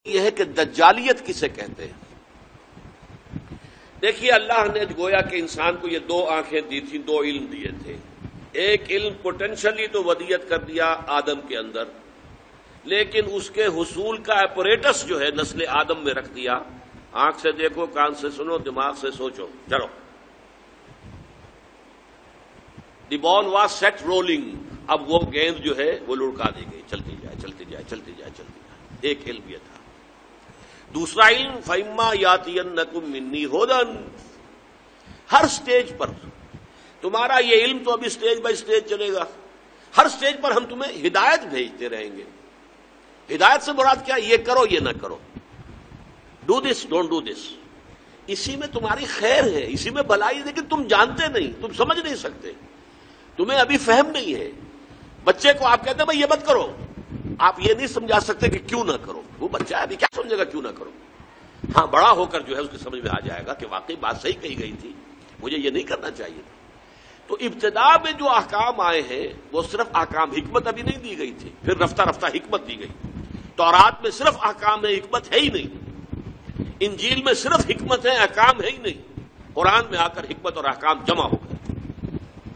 یہ ہے کہ دجالیت کسے کہتے ہیں؟ دیکھیے، اللہ نے گویا کہ انسان کو یہ دو آنکھیں دی تھیں، دو علم دیے تھے۔ ایک علم پوٹینشلی تو ودیت کر دیا آدم کے اندر، لیکن اس کے حصول کا اپریٹس جو ہے نسل آدم میں رکھ دیا۔ آنکھ سے دیکھو، کان سے سنو، دماغ سے سوچو، چلو۔ دی بال واز سیٹ رولنگ، اب وہ گیند جو ہے وہ لڑکا دی گئی، چلتی جائے چلتی جائے چلتی جائے چلتی جائے۔ ایک علم یہ تھا۔ دوسرا علم فَإِمَّا يَأْتِيَنَّكُم مِّنِّي هُدًى، ہر سٹیج پر تمہارا یہ علم تو ابھی سٹیج بائی سٹیج چلے گا، ہر سٹیج پر ہم تمہیں ہدایت بھیجتے رہیں گے۔ ہدایت سے مراد کیا؟ یہ کرو، یہ نہ کرو، do this, don't do this. اسی میں تمہاری خیر ہے، اسی میں بھلائی ہے، لیکن تم جانتے نہیں، تم سمجھ نہیں سکتے، تمہیں ابھی فہم نہیں ہے۔ بچے کو آپ کہتے ہیں بھائی یہ مت کرو، آپ یہ نہیں سمجھا سکتے کہ کیوں نہ کرو۔ وہ بچہ ابھی کیا سمجھے گا کیوں نہ کرو؟ ہاں، بڑا ہو کر جو ہے اس کی سمجھ میں آ جائے گا کہ واقعی بات صحیح کہی گئی تھی، مجھے یہ نہیں کرنا چاہیے تھا۔ تو ابتدا میں جو احکام آئے ہیں وہ صرف احکام، حکمت ابھی نہیں دی گئی تھی، پھر رفتہ رفتہ حکمت دی گئی۔ تورات میں صرف احکام ہے، حکمت ہے ہی نہیں۔ انجیل میں صرف حکمت ہے، احکام ہے ہی نہیں۔ قرآن میں آ کر حکمت اور احکام جمع ہو گئے،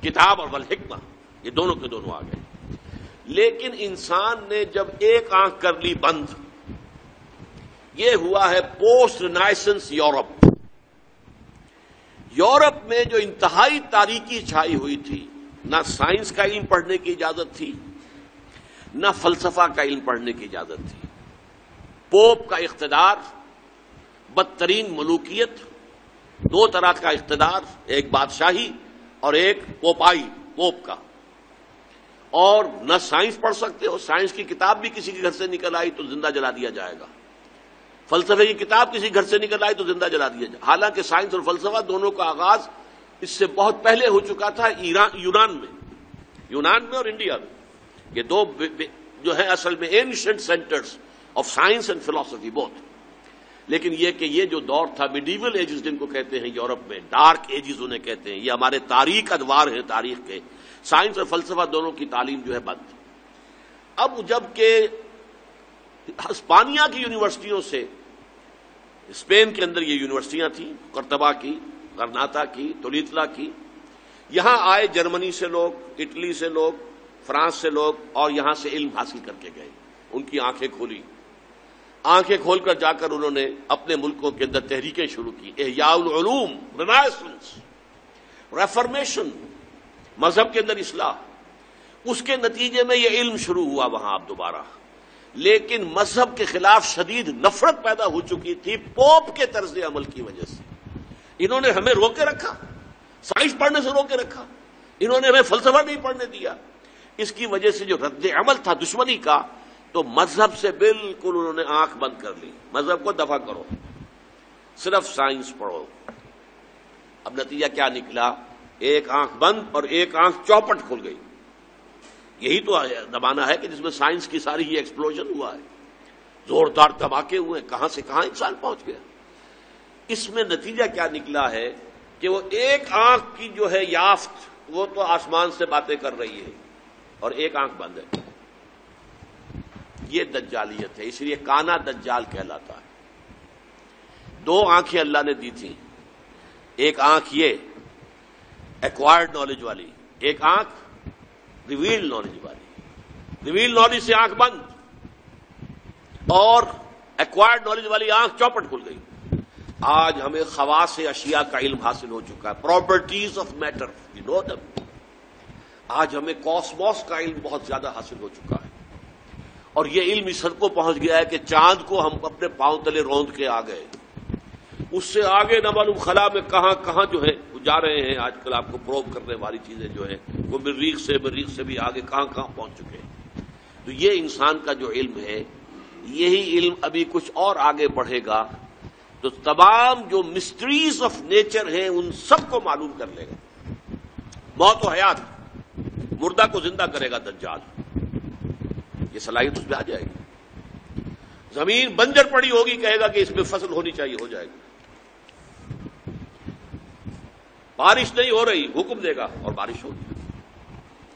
کتاب اور والحکمہ، یہ دونوں کے دونوں آ گئے۔ لیکن انسان نے جب ایک آنکھ کر لی بند، یہ ہوا ہے پوسٹ رینائسنس یورپ۔ یورپ میں جو انتہائی تاریکی چھائی ہوئی تھی، نہ سائنس کا علم پڑھنے کی اجازت تھی، نہ فلسفہ کا علم پڑھنے کی اجازت تھی۔ پوپ کا اقتدار، بدترین ملوکیت، دو طرح کا اقتدار، ایک بادشاہی اور ایک پوپائی، پوپ کا۔ اور نہ سائنس پڑھ سکتے ہو، سائنس کی کتاب بھی کسی کے گھر سے نکل آئی تو زندہ جلا دیا جائے گا، فلسفے کی کتاب کسی گھر سے نکل آئی تو زندہ جلا دیا جائے۔ حالانکہ سائنس اور فلسفہ دونوں کا آغاز اس سے بہت پہلے ہو چکا تھا یونان میں اور انڈیا میں۔ یہ دو جو ہے اصل میں ancient centres of science and فلسفی بوتھ۔ لیکن یہ کہ یہ جو دور تھا میڈیول ایجز جن کو کہتے ہیں یورپ میں، ڈارک ایجز انہیں کہتے ہیں، یہ ہمارے تاریخ ادوار ہیں تاریخ کے، سائنس اور فلسفہ دونوں کی تعلیم جو ہے بند۔ اب جب کہ ہسپانیہ کی یونیورسٹیوں سے، اسپین کے اندر یہ یونیورسٹیاں تھیں، قرطبہ کی، غرناطہ کی، تولیتلا کی، یہاں آئے جرمنی سے لوگ، اٹلی سے لوگ، فرانس سے لوگ، اور یہاں سے علم حاصل کر کے گئے۔ ان کی آنکھیں کھولی، آنکھیں کھول کر جا کر انہوں نے اپنے ملکوں کے اندر تحریکیں شروع کی، احیاء العلوم، رینائسنس، ریفارمیشن، مذہب کے اندر اصلاح۔ اس کے نتیجے میں یہ علم شروع ہوا وہاں اب دوبارہ، لیکن مذہب کے خلاف شدید نفرت پیدا ہو چکی تھی پوپ کے طرز عمل کی وجہ سے۔ انہوں نے ہمیں روکے رکھا، سائنس پڑھنے سے روکے رکھا، انہوں نے ہمیں فلسفہ نہیں پڑھنے دیا۔ اس کی وجہ سے جو رد عمل تھا دشمنی کا، تو مذہب سے بالکل انہوں نے آنکھ بند کر لی، مذہب کو دفع کرو، صرف سائنس پڑھو۔ اب نتیجہ کیا نکلا؟ ایک آنکھ بند اور ایک آنکھ چوپٹ کھل گئی۔ یہی تو زمانہ ہے کہ جس میں سائنس کی ساری ہی ایکسپلوژن ہوا ہے، زوردار دھماکے ہوئے، کہاں سے کہاں انسان پہنچ گیا۔ اس میں نتیجہ کیا نکلا ہے کہ وہ ایک آنکھ کی جو ہے یافت، وہ تو آسمان سے باتیں کر رہی ہے اور ایک آنکھ بند ہے۔ یہ دجالیت ہے، اس لیے کانا دجال کہلاتا ہے۔ دو آنکھیں اللہ نے دی تھیں، ایک آنکھ یہ ایکوائرڈ نالج والی، ایک آنکھ ریویلڈ نالج والی۔ ریویلڈ نالج سے آنکھ بند اور ایکوائرڈ نالج والی آنکھ چوپٹ کھل گئی۔ آج ہمیں خواص اشیاء کا علم حاصل ہو چکا ہے، properties of matter, you know دم۔ آج ہمیں کاسموس کا علم بہت زیادہ حاصل ہو چکا ہے، اور یہ علم اس حد کو پہنچ گیا ہے کہ چاند کو ہم اپنے پاؤں تلے روند کے آ گئے۔ اس سے آگے نہ معلوم خلا میں کہاں کہاں جو ہے جا رہے ہیں۔ آج کل آپ کو پروب کرنے والی چیزیں جو ہیں وہ مریخ سے بھی آگے کہاں کہاں پہنچ چکے ہیں۔ تو یہ انسان کا جو علم ہے، یہی علم ابھی کچھ اور آگے بڑھے گا تو تمام جو مسٹریز آف نیچر ہیں ان سب کو معلوم کر لے گا۔ موت و حیات، مردہ کو زندہ کرے گا دجال، یہ صلاحیت اس میں آ جائے گی۔ زمین بنجر پڑی ہوگی، کہے گا کہ اس میں فصل ہونی چاہیے، ہو جائے گی۔ بارش نہیں ہو رہی، حکم دے گا اور بارش ہوگی،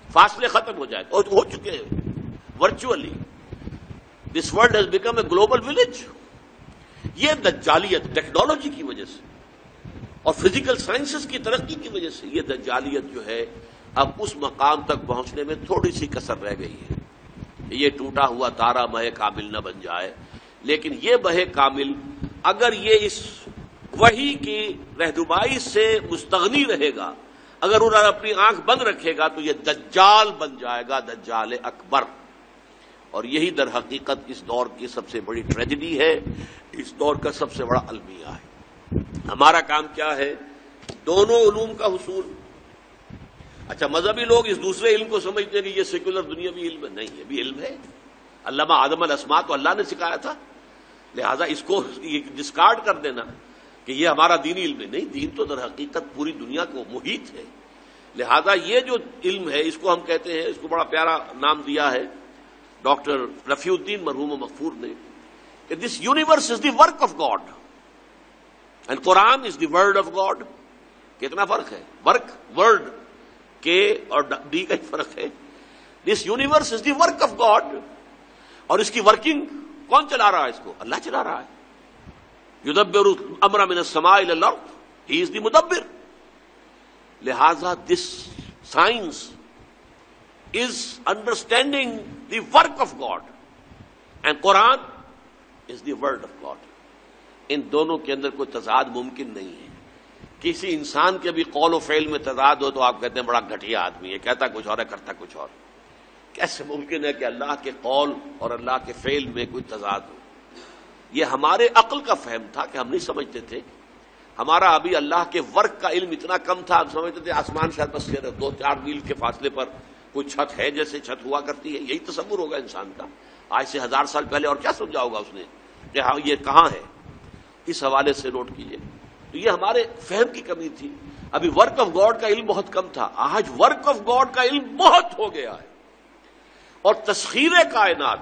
فاصلے ختم ہو جائے، اور ہو چکے ہیں virtually. This world has become a global village. یہ دجالیت ٹیکنالوجی کی وجہ سے اور فزیکل سائنسز کی ترقی کی وجہ سے یہ دجالیت جو ہے اب اس مقام تک پہنچنے میں تھوڑی سی کسر رہ گئی ہے. یہ ٹوٹا ہوا تارا مہ کامل نہ بن جائے، لیکن یہ مہ کامل اگر یہ اس وحی کی رہنمائی سے مستغنی رہے گا، اگر انہوں نے اپنی آنکھ بند رکھے گا تو یہ دجال بن جائے گا، دجال اکبر. اور یہی در حقیقت اس دور کی سب سے بڑی ٹریجڈی ہے، اس دور کا سب سے بڑا المیہ ہے. ہمارا کام کیا ہے؟ دونوں علوم کا حصول. اچھا، مذہبی لوگ اس دوسرے علم کو سمجھتے ہیں کہ یہ سیکولر دنیاوی علم ہے. نہیں، یہ بھی علم ہے. علامہ آدم الاسماء تو اللہ نے سکھایا تھا، لہذا اس کو ڈسکارڈ کر دینا کہ یہ ہمارا دینی علم ہے، نہیں، دین تو در حقیقت پوری دنیا کو محیط ہے. لہذا یہ جو علم ہے اس کو ہم کہتے ہیں، اس کو بڑا پیارا نام دیا ہے ڈاکٹر رفیع الدین مرحوم و مغفور نے، کہ this universe is the work of God and Quran is the word of God. کتنا فرق ہے؟ ورک، ورڈ کے اور ڈی کا فرق ہے. This universe is the work of God, اور اس کی ورکنگ کون چلا رہا ہے؟ اس کو اللہ چلا رہا ہے. یدبر الامر من السماء الى الارض، ہی از دی مدبر. لہذا this science is understanding the work of God and Quran is the word of God. ان دونوں کے اندر کوئی تضاد ممکن نہیں ہے. کسی انسان کے بھی قول و فعل میں تضاد ہو تو آپ کہتے ہیں بڑا گھٹیا آدمی ہے، کہتا کچھ اور ہے کرتا کچھ اور. کیسے ممکن ہے کہ اللہ کے قول اور اللہ کے فعل میں کوئی تضاد ہو؟ یہ ہمارے عقل کا فہم تھا کہ ہم نہیں سمجھتے تھے. ہمارا ابھی اللہ کے ورک کا علم اتنا کم تھا، ہم سمجھتے تھے آسمان شاید بس 2-4 میل کے فاصلے پر کوئی چھت ہے جیسے چھت ہوا کرتی ہے، یہی تصور ہوگا انسان کا. آج سے 1000 سال پہلے اور کیا سمجھا ہوگا اس نے کہ ہاں یہ کہاں ہے؟ اس حوالے سے نوٹ کیجئے. تو یہ ہمارے فہم کی کمی تھی. ابھی ورک آف گاڈ کا علم بہت کم تھا، آج ورک آف گاڈ کا علم بہت ہو گیا ہے. اور تسخیر کائنات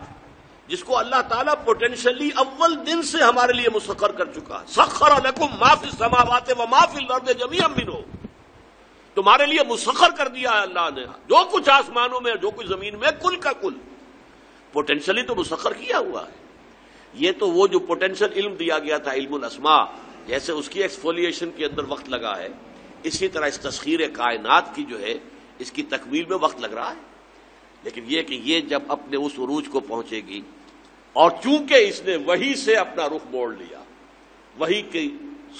جس کو اللہ تعالیٰ پوٹینشلی اول دن سے ہمارے لیے مسخر کر چکا. سخر لکم ما فی السماوات و ما فی الارض جميعا منہ، تمہارے لیے مسخر کر دیا ہے اللہ نے جو کچھ آسمانوں میں جو کچھ زمین میں، کل کا کل پوٹینشلی تو مسخر کیا ہوا ہے. یہ تو وہ جو پوٹینشل علم دیا گیا تھا علم الاسماء، جیسے اس کی ایکسفولیشن کے اندر وقت لگا ہے، اسی طرح اس تسخیر کائنات کی جو ہے اس کی تکمیل میں وقت لگ رہا ہے. لیکن یہ کہ یہ جب اپنے اس عروج کو پہنچے گی، اور چونکہ اس نے وحی سے اپنا رخ موڑ لیا، وحی کی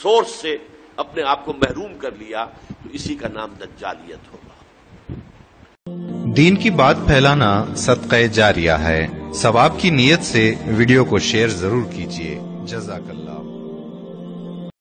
سورس سے اپنے آپ کو محروم کر لیا، تو اسی کا نام دجالیت ہوگا. دین کی بات پھیلانا صدقہ جاریہ ہے. ثواب کی نیت سے ویڈیو کو شیئر ضرور کیجیے. جزاک اللہ.